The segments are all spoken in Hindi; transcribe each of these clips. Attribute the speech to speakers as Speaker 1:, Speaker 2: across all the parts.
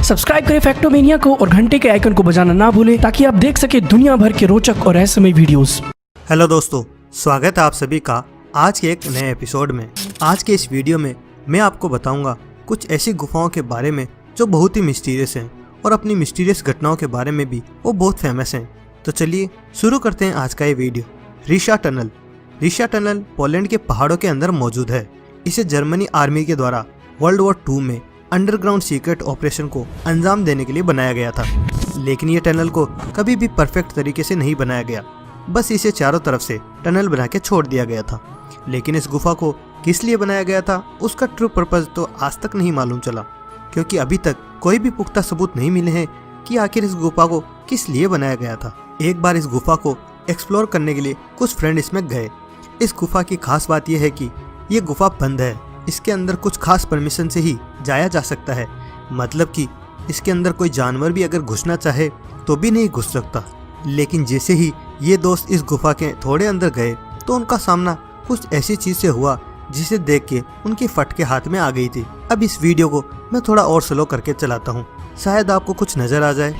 Speaker 1: सब्सक्राइब करें फैक्टोमेनिया को और घंटे के आइकन को बजाना ना भूलें ताकि आप देख सके दुनिया भर के रोचक और रहस्यमय वीडियोस।
Speaker 2: हेलो दोस्तों, स्वागत है आप सभी का आज के एक नए एपिसोड में। आज के इस वीडियो में मैं आपको बताऊंगा कुछ ऐसी गुफाओं के बारे में जो बहुत ही मिस्टीरियस हैं और अपनी मिस्टीरियस घटनाओं के बारे में भी वो बहुत फेमस हैं। तो चलिए शुरू करते हैं आज का ये video. Risha tunnel. Risha tunnel Poland के पहाड़ों के अंदर मौजूद है। इसे जर्मनी आर्मी के द्वारा वर्ल्ड वॉर 2 में अंडरग्राउंड सीक्रेट ऑपरेशन को अंजाम देने के लिए बनाया गया था। लेकिन ये टनल को कभी भी परफेक्ट तरीके से नहीं बनाया गया, बस इसे चारों तरफ से टनल बना के छोड़ दिया गया था। लेकिन इस गुफा को किस लिए बनाया गया था उसका ट्रू पर्पज तो आज तक नहीं मालूम चला, क्योंकि अभी तक कोई भी पुख्ता सबूत नहीं मिले हैं कि आखिर इस गुफा को किस लिए बनाया गया था। एक बार इस गुफा को एक्सप्लोर करने के लिए कुछ फ्रेंड इसमें गए। इस गुफा की खास बात यह है कि ये गुफा बंद है। इसके अंदर कुछ खास परमिशन से ही जाया जा सकता है, मतलब कि इसके अंदर कोई जानवर भी अगर घुसना चाहे तो भी नहीं घुस सकता। लेकिन जैसे ही ये दोस्त इस गुफा के थोड़े अंदर गए तो उनका सामना कुछ ऐसी चीज से हुआ जिसे देख के उनकी फटके हाथ में आ गई थी। अब इस वीडियो को मैं थोड़ा और स्लो करके चलाता हूँ, शायद आपको कुछ नजर आ जाए।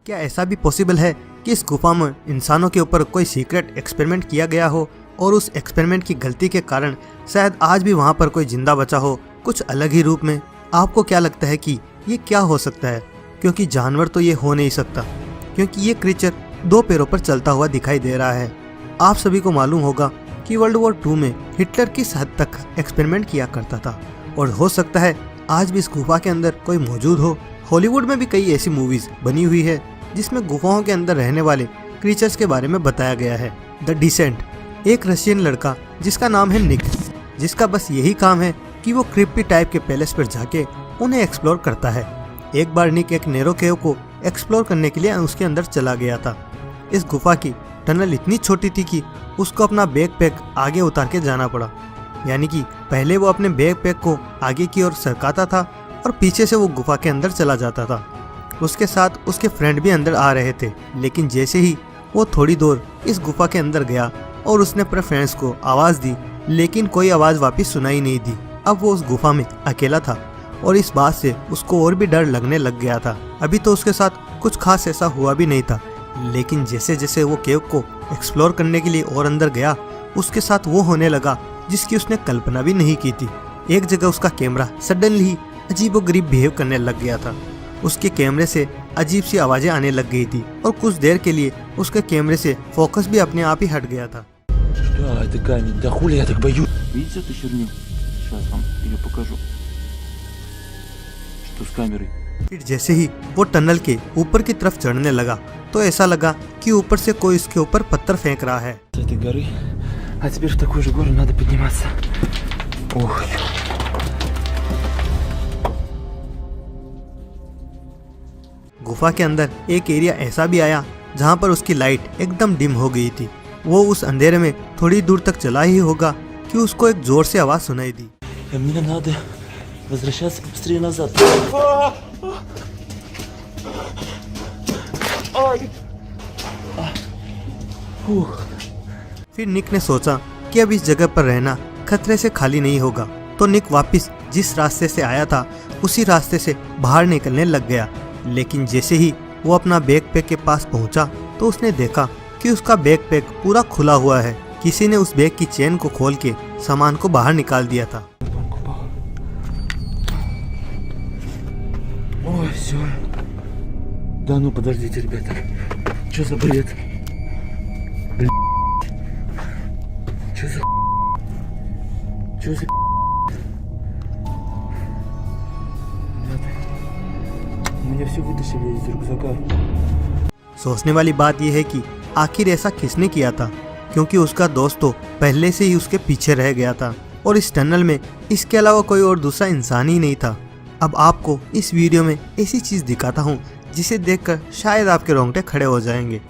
Speaker 2: क्या ऐसा भी पॉसिबल है कि इस गुफा में इंसानों के ऊपर कोई सीक्रेट एक्सपेरिमेंट किया गया हो और उस एक्सपेरिमेंट की गलती के कारण शायद आज भी वहां पर कोई जिंदा बचा हो, कुछ अलग ही रूप में। आपको क्या लगता है कि ये क्या हो सकता है? क्योंकि जानवर तो ये हो नहीं सकता, क्योंकि ये क्रीचर 2 पैरों पर चलता हुआ दिखाई दे रहा है। आप सभी को मालूम होगा कि वर्ल्ड वॉर 2 में हिटलर किस हद तक एक्सपेरिमेंट किया करता था, और हो सकता है आज भी इस गुफा के अंदर कोई मौजूद हो। हॉलीवुड में भी कई ऐसी मूवीज बनी हुई है जिसमें गुफाओं के अंदर रहने वाले क्रीचर्स के बारे में बताया गया है। द डिसेंट, एक रशियन लड़का जिसका नाम है निक, जिसका बस यही काम है कि वो क्रिप्टी टाइप के पैलेस पर जाके उन्हें एक्सप्लोर करता है। एक बार निक एक नैरो केव को एक्सप्लोर करने के लिए उसके अंदर चला गया था। इस गुफा की टनल इतनी छोटी थी कि उसको अपना बैकपैक आगे उतार के जाना पड़ा, यानी कि पहले वो अपने बैकपैक को आगे की ओर सरकाता था और पीछे से वो गुफा के अंदर चला जाता था। उसके साथ उसके फ्रेंड भी अंदर आ रहे थे। लेकिन जैसे ही वो थोड़ी दूर इस गुफा के अंदर गया और उसने अपने फ्रेंड्स को आवाज दी, लेकिन कोई आवाज वापस सुनाई नहीं दी। अब वो उस गुफा में अकेला था और इस बात से उसको और भी डर लगने लग गया था। अभी तो उसके साथ कुछ खास ऐसा हुआ भी नहीं था, लेकिन जैसे जैसे वो केव को एक्सप्लोर करने के लिए और अंदर गया, उसके साथ वो होने लगा जिसकी उसने कल्पना भी नहीं की थी। एक जगह उसका कैमरा सडनली ही अजीबोगरीब बिहेव करने लग गया था। उसके कैमरे से अजीब सी आवाजें आने लग गई थी और कुछ देर के लिए उसके कैमरे से फोकस भी अपने आप ही हट गया था। फिर जैसे ही वो टनल के ऊपर की तरफ चढ़ने लगा तो ऐसा लगा कि ऊपर से कोई उसके ऊपर पत्थर फेंक रहा है। गुफा के अंदर एक एरिया ऐसा भी आया जहाँ पर उसकी लाइट एकदम डिम हो गई थी। वो उस अंधेरे में थोड़ी दूर तक चला ही होगा कि उसको एक जोर से आवाज सुनाई दी। फिर निक ने सोचा कि अब इस जगह पर रहना खतरे से खाली नहीं होगा, तो निक वापस जिस रास्ते से आया था उसी रास्ते से बाहर निकलने लग गया। लेकिन जैसे ही वो अपना बैकपैक के पास पहुंचा तो उसने देखा कि उसका बैकपैक पूरा खुला हुआ है। किसी ने उस बैग की चेन को खोल के सामान को बाहर निकाल दिया था। सोचने वाली बात यह है कि आखिर ऐसा किसने किया था, क्योंकि उसका दोस्त तो पहले से ही उसके पीछे रह गया था और इस टनल में इसके अलावा कोई और दूसरा इंसान ही नहीं था। अब आपको इस वीडियो में ऐसी चीज दिखाता हूँ जिसे देखकर शायद आपके रोंगटे खड़े हो जाएंगे।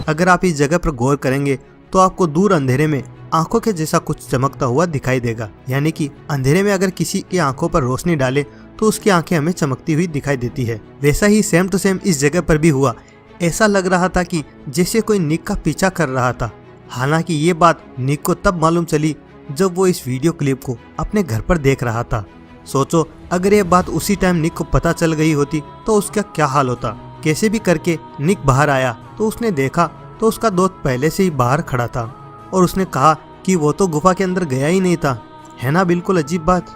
Speaker 2: अगर आप इस जगह पर गौर करेंगे तो आपको दूर अंधेरे में आंखों के जैसा कुछ चमकता हुआ दिखाई देगा। यानी कि अंधेरे में अगर किसी की आंखों पर रोशनी डाले तो उसकी आंखें हमें चमकती हुई दिखाई देती है। वैसा ही सेम टू सेम इस जगह पर भी हुआ। ऐसा लग रहा था कि जैसे कोई निक का पीछा कर रहा था। हालांकि ये बात निक को तब मालूम चली जब वो इस वीडियो क्लिप को अपने घर पर देख रहा था। सोचो अगर ये बात उसी टाइम निक को पता चल गई होती तो उसका क्या हाल होता। कैसे भी करके निक बाहर आया तो उसने देखा तो उसका दोस्त पहले से ही बाहर खड़ा था और उसने कहा कि वो तो गुफा के अंदर गया ही नहीं था। है ना बिल्कुल अजीब बात।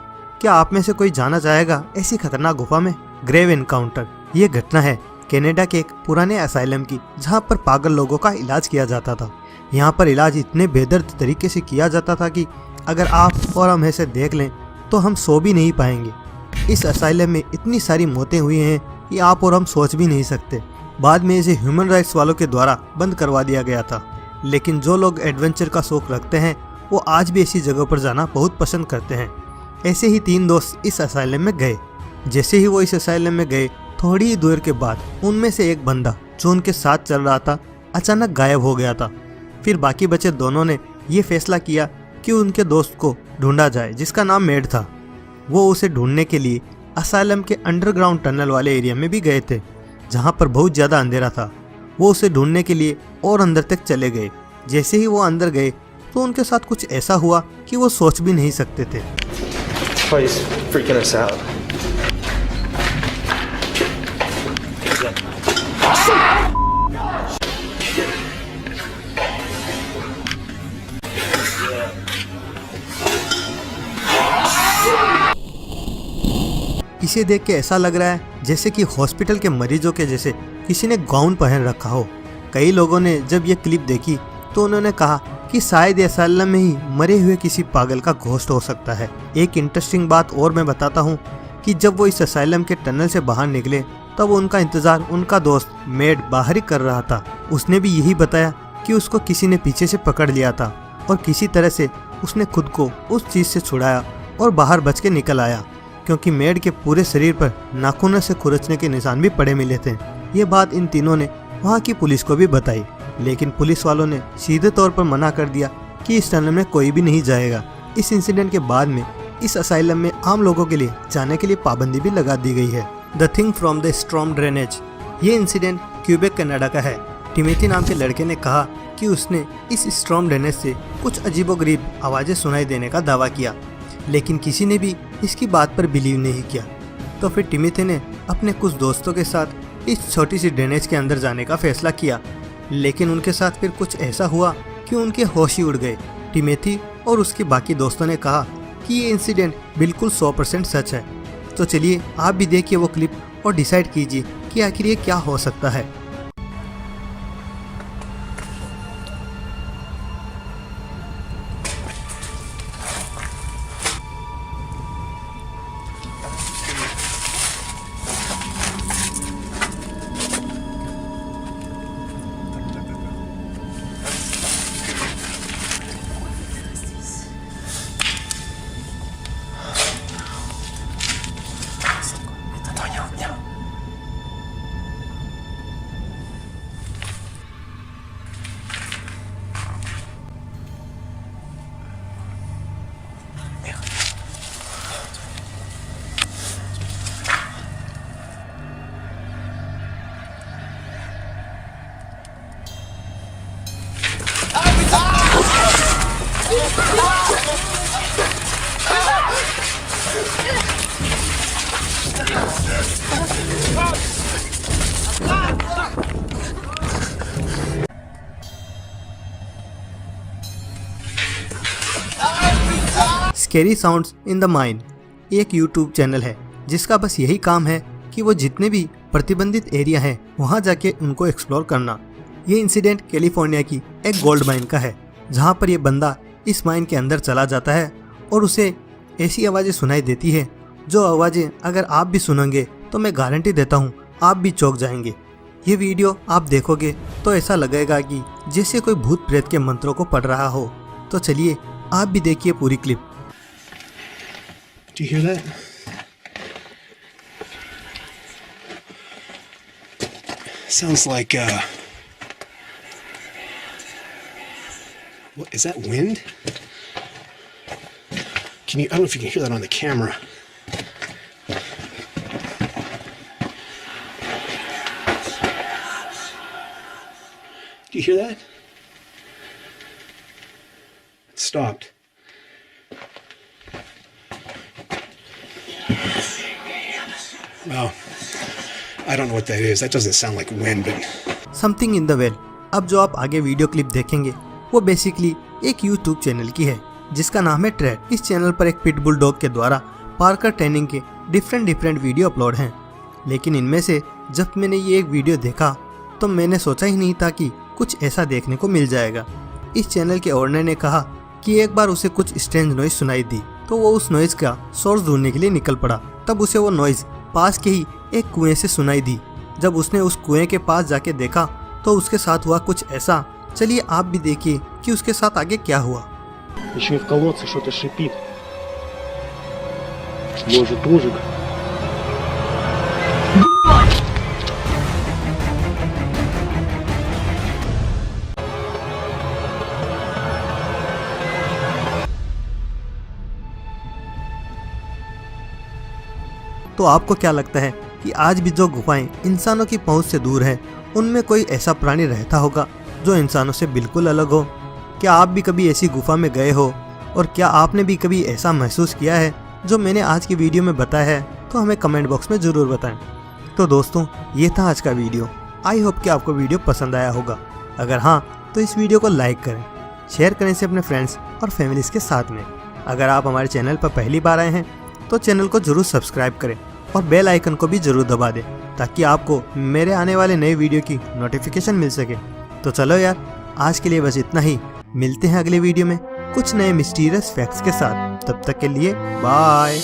Speaker 2: क्या आप में से कोई जाना चाहेगा ऐसी खतरनाक गुफा में? ग्रेव एनकाउंटर ये घटना है कनाडा के एक पुराने असाइलम की, जहाँ पर पागल लोगों का इलाज किया जाता था। यहाँ पर इलाज इतने बेदर्द तरीके से किया जाता था कि अगर आप और हम ऐसे देख लें तो हम सो भी नहीं पाएंगे। इस असाइलम में इतनी सारी मौतें हुई हैं कि आप और हम सोच भी नहीं सकते। बाद में इसे ह्यूमन राइट्स वालों के द्वारा बंद करवा दिया गया था। लेकिन जो लोग एडवेंचर का शौक रखते हैं वो आज भी ऐसी जगहों पर जाना बहुत पसंद करते हैं। ऐसे ही 3 दोस्त इस असाइलम में गए। जैसे ही वो इस असाइलम में गए थोड़ी ही दूर के बाद उनमें से एक बंदा जो उनके साथ चल रहा था अचानक गायब हो गया था। फिर बाकी बचे दोनों ने ये फैसला किया कि उनके दोस्त को ढूंढा जाए जिसका नाम मेड था। वो उसे ढूंढने के लिए असाइलम के अंडरग्राउंड टनल वाले एरिया में भी गए थे जहाँ पर बहुत ज़्यादा अंधेरा था। वो उसे ढूंढने के लिए और अंदर तक चले गए। जैसे ही वो अंदर गए तो उनके साथ कुछ ऐसा हुआ कि वो सोच भी नहीं सकते थे।
Speaker 3: Oh, he's freaking us out.
Speaker 2: इसे देख के ऐसा लग रहा है जैसे कि हॉस्पिटल के मरीजों के जैसे किसी ने गाउन पहन रखा हो। कई लोगों ने जब ये क्लिप देखी तो उन्होंने कहा कि शायद असाइलम में ही मरे हुए किसी पागल का घोस्ट हो सकता है। एक इंटरेस्टिंग बात और मैं बताता हूँ कि जब वो इस असाइलम के टनल से बाहर निकले तब उनका इंतजार उनका दोस्त मेड बाहर ही कर रहा था। उसने भी यही बताया कि उसको किसी ने पीछे से पकड़ लिया था और किसी तरह से उसने खुद को उस चीज से छुड़ाया और बाहर बच के निकल आया, क्योंकि मेड के पूरे शरीर पर नाखूनों से खुरचने के निशान भी पड़े मिले थे। ये बात इन तीनों ने वहाँ की पुलिस को भी बताई, लेकिन पुलिस वालों ने सीधे तौर पर मना कर दिया कि इस टनल में कोई भी नहीं जाएगा। इस इंसिडेंट के बाद में इस असाइलम में आम लोगों के लिए जाने के लिए पाबंदी भी लगा दी गई है। The thing from the storm drainage ये इंसिडेंट क्यूबेक कनाडा का है। टिमेथी नाम के लड़के ने कहा कि उसने इस स्टॉर्म ड्रेनेज से कुछ अजीबोगरीब आवाज़ें सुनाई देने का दावा किया, लेकिन किसी ने भी इसकी बात पर बिलीव नहीं किया। तो फिर टिमेथी ने अपने कुछ दोस्तों के साथ इस छोटी सी ड्रेनेज के अंदर जाने का फैसला किया, लेकिन उनके साथ फिर कुछ ऐसा हुआ कि उनके होश ही उड़ गए। टिमेथी और उसके बाकी दोस्तों ने कहा कि ये इंसिडेंट बिल्कुल 100% सच है। तो चलिए आप भी देखिए वो क्लिप और डिसाइड कीजिए कि आखिर ये क्या हो सकता है। Scary sounds in the mind एक यूट्यूब चैनल है जिसका बस यही काम है कि वो जितने भी प्रतिबंधित एरिया हैं वहाँ जाके उनको एक्सप्लोर करना। ये इंसिडेंट कैलिफोर्निया की एक गोल्ड माइन का है, जहाँ पर ये बंदा इस माइन के अंदर चला जाता है और उसे ऐसी आवाज़ें सुनाई देती है जो आवाज़ें अगर आप भी सुनेंगे तो मैं गारंटी देता हूँ आप भी चौंक जाएंगे। ये वीडियो आप देखोगे तो ऐसा लगेगा कि जैसे कोई भूत प्रेत के मंत्रों को पढ़ रहा हो। तो चलिए आप भी देखिए पूरी clip.
Speaker 3: Do you hear that? Sounds like What is that, wind? Can you? I don't know if you can hear that on the camera. Do you hear that? It stopped. Well, I don't know what that is. That doesn't sound like wind, but
Speaker 2: something in the well. अब जो आप आगे वीडियो क्लिप देखेंगे वो बेसिकली एक यूट्यूब चैनल की है जिसका नाम है ट्रेड। इस चैनल पर एक पिटबुल डॉग के द्वारा पार्कर ट्रेनिंग के डिफरेंट वीडियो अपलोड हैं, लेकिन इनमें से जब मैंने ये एक वीडियो देखा तो मैंने सोचा ही नहीं था कि कुछ ऐसा देखने को मिल जाएगा। इस चैनल के ओनर ने कहा कि एक बार उसे कुछ स्ट्रेंज नॉइज सुनाई दी तो वो उस नॉइज का सोर्स ढूंढने के लिए निकल पड़ा। तब उसे वो नॉइज पास के ही एक कुएं से सुनाई दी। जब उसने उस कुएं के पास जाके देखा तो उसके साथ हुआ कुछ ऐसा। चलिए आप भी देखिए कि उसके साथ आगे क्या हुआ।
Speaker 3: еще и в колодце что-то шипит. Может, ужик.
Speaker 2: तो आपको क्या लगता है कि आज भी जो गुफाएं इंसानों की पहुंच से दूर है उनमें कोई ऐसा प्राणी रहता होगा जो इंसानों से बिल्कुल अलग हो? क्या आप भी कभी ऐसी गुफा में गए हो और क्या आपने भी कभी ऐसा महसूस किया है जो मैंने आज की वीडियो में बताया है? तो हमें कमेंट बॉक्स में ज़रूर बताएं। तो दोस्तों ये था आज का वीडियो। आई होप कि आपको वीडियो पसंद आया होगा। अगर हाँ तो इस वीडियो को लाइक करें, शेयर करें इसे अपने फ्रेंड्स और फैमिलीज़ के साथ में। अगर आप हमारे चैनल पर पहली बार आए हैं तो चैनल को ज़रूर सब्सक्राइब करें और बेल आइकन को भी ज़रूर दबा दें ताकि आपको मेरे आने वाले नए वीडियो की नोटिफिकेशन मिल सके। तो चलो यार, आज के लिए बस इतना ही। मिलते हैं अगले वीडियो में कुछ नए मिस्टीरियस फैक्ट्स के साथ। तब तक के लिए बाय।